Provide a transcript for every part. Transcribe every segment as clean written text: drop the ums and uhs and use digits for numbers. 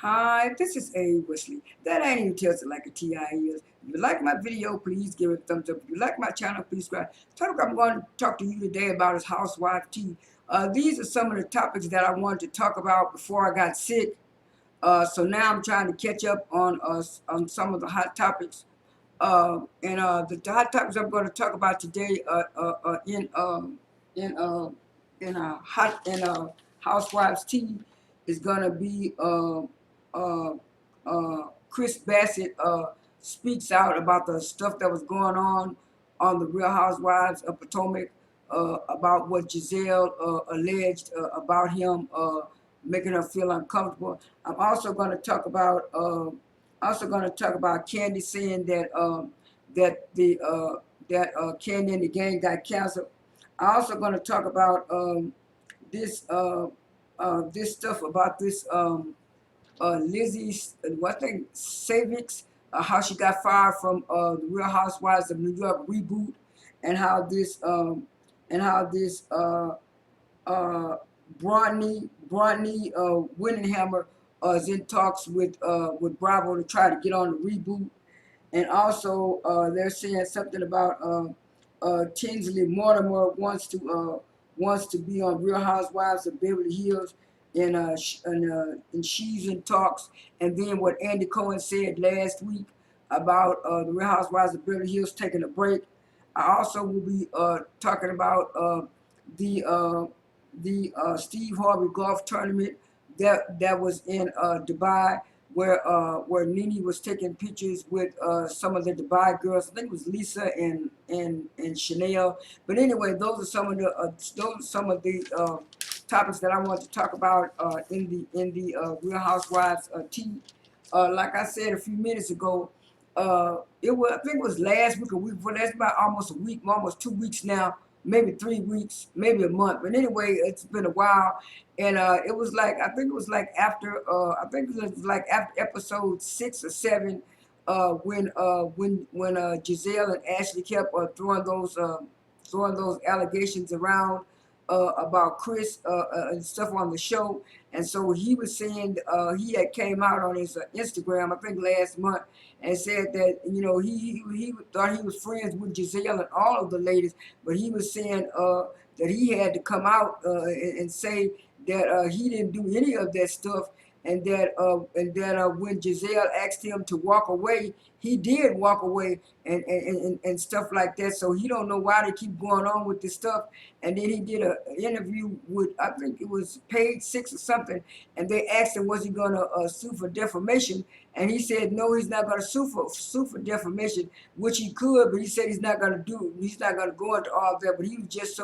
Hi, this is A. Wesley. That ain't even tells it like a TI is. If you like my video, please give it a thumbs up. If you like my channel, please subscribe. Topic I'm going to talk to you today about is Housewives Tea. These are some of the topics that I wanted to talk about before I got sick. So now I'm trying to catch up on some of the hot topics. The hot topics I'm going to talk about today in Housewives Tea is going to be uh, Chris Bassett speaks out about the stuff that was going on the Real Housewives of Potomac, about what Gizelle alleged about him making her feel uncomfortable. I'm also going to talk about Kandi saying that the Kandi and the gang got canceled. I'm also going to talk about this this stuff about this Lizzie's, I think Savix, how she got fired from the Real Housewives of New York reboot, and how this uh, Bronny Winninhammer is in talks with Bravo to try to get on the reboot. And also they're saying something about Tinsley Mortimer wants to be on Real Housewives of Beverly Hills, and she's in talks. And then what Andy Cohen said last week about the Real Housewives of Beverly Hills taking a break. I also will be talking about the Steve Harvey golf tournament that was in Dubai, where Nene was taking pictures with some of the Dubai girls. I think it was Lisa and Chanel. But anyway, those are some of the topics that I want to talk about in the Real Housewives tea. Like I said a few minutes ago, it was, I think it was last week or week before. That's about almost a week, almost 2 weeks now, maybe 3 weeks, maybe a month. But anyway, it's been a while, and it was like, I think it was like after episode 6 or 7, when Gizelle and Ashley kept throwing those allegations around about Chris and stuff on the show. And so he was saying he had came out on his Instagram, I think last month, and said that he thought he was friends with Gizelle and all of the ladies, but he was saying that he had to come out and say that he didn't do any of that stuff, and that when Gizelle asked him to walk away, he did walk away, and stuff like that. So he don't know why they keep going on with this stuff. And then he did an interview with, I think it was Page Six or something, and they asked him was he gonna sue for defamation, and he said no, he's not gonna sue for defamation, which he could, but he said he's not gonna do it. He's not gonna go into all that. But he was just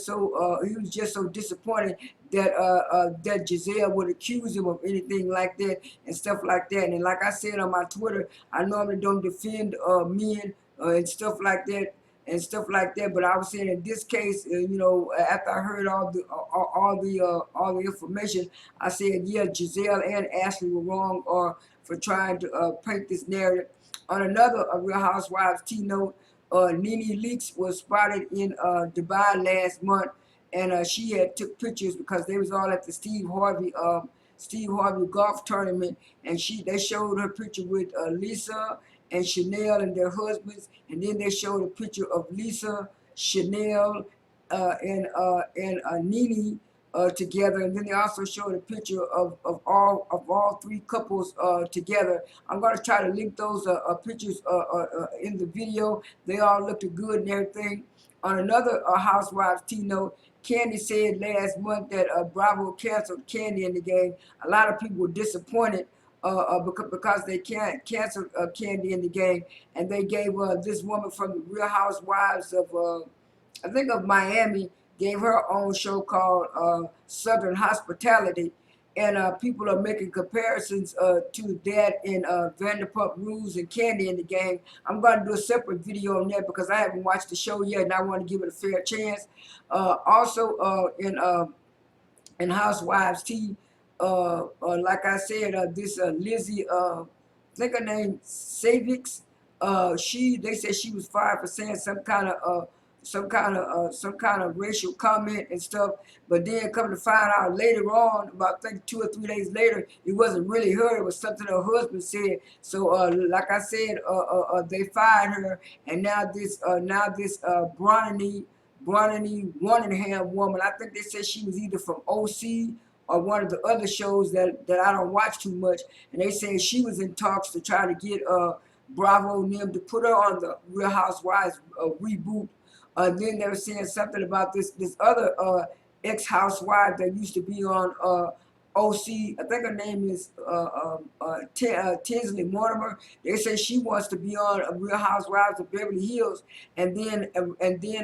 so disappointed that Gizelle would accuse him of anything like that and stuff like that. And like I said on my Twitter, I normally don't defend men and stuff like that but I was saying in this case, after I heard all the information, I said, yeah, Gizelle and Ashley were wrong for trying to paint this narrative. On another Real Housewives Tea note, Nene Leakes was spotted in Dubai last month, and she had took pictures because they was all at the Steve Harvey golf tournament, and they showed her picture with Lisa and Chanel and their husbands, and then they showed a picture of Lisa, Chanel, and Nene together, and then they also showed a picture of all three couples together. I'm gonna try to link those pictures in the video. They all looked good and everything. On another Housewives Tea note, Kandi said last month that Bravo canceled Kandi in the game. A lot of people were disappointed because they can't cancel Kandi in the game, and they gave this woman from the Real Housewives of I think of Miami, gave her own show called Southern Hospitality, and people are making comparisons to that in Vanderpump Rules and Kandi in the game. I'm going to do a separate video on that because I haven't watched the show yet, and I want to give it a fair chance. Also in Housewives Tea, like I said, this Lizzie, I think her name Savix, they said she was fired for saying some kind of some kind of racial comment and stuff. But then come to find out later on, about I think 2 or 3 days later, it wasn't really her. It was something her husband said. So like I said, they fired her, and now this Bronny Waningham woman. I think they said she was either from OC or one of the other shows that I don't watch too much. And they said she was in talks to try to get Bravo and them to put her on the Real Housewives reboot. Then they were saying something about this other ex-housewife that used to be on OC. I think her name is Tinsley Mortimer. They say she wants to be on Real Housewives of Beverly Hills, and then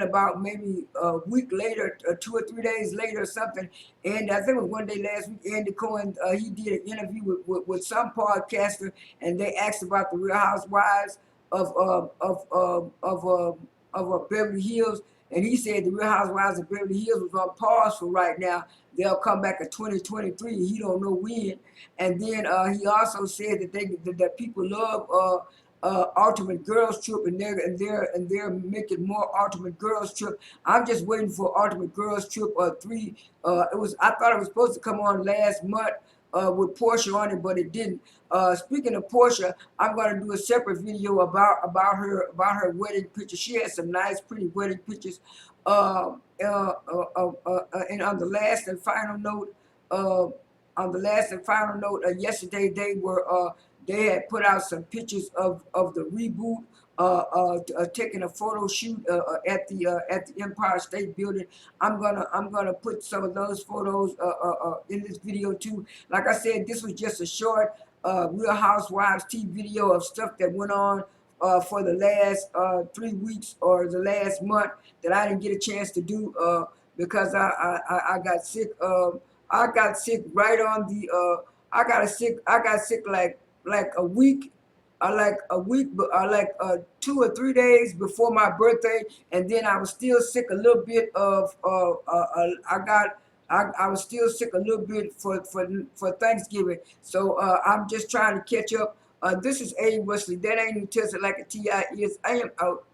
about maybe a week later, 2 or 3 days later, or something. And I think it was one day last week. Andy Cohen he did an interview with some podcaster, and they asked about the Real Housewives of Beverly Hills, and he said the Real Housewives of Beverly Hills was on pause for right now. They'll come back in 2023. He don't know when. And then he also said that people love Ultimate Girls Trip, and they're making more Ultimate Girls Trip. I'm just waiting for Ultimate Girls Trip 3. I thought it was supposed to come on last month with Portia on it, but it didn't. Speaking of Portia, I'm gonna do a separate video about her wedding pictures. She had some nice, pretty wedding pictures. And on the last and final note, yesterday they had put out some pictures of the reboot, taking a photo shoot at the Empire State Building. I'm gonna put some of those photos in this video too. Like I said, this was just a short Real Housewives Tea video of stuff that went on for the last 3 weeks or the last month that I didn't get a chance to do because I got sick. I got sick right on the. I got sick like a week. Like 2 or 3 days before my birthday, and then I was still sick a little bit of. I was still sick a little bit for Thanksgiving, so I'm just trying to catch up. This is A. Wesley. That ain't even tested like a TI is. I am out.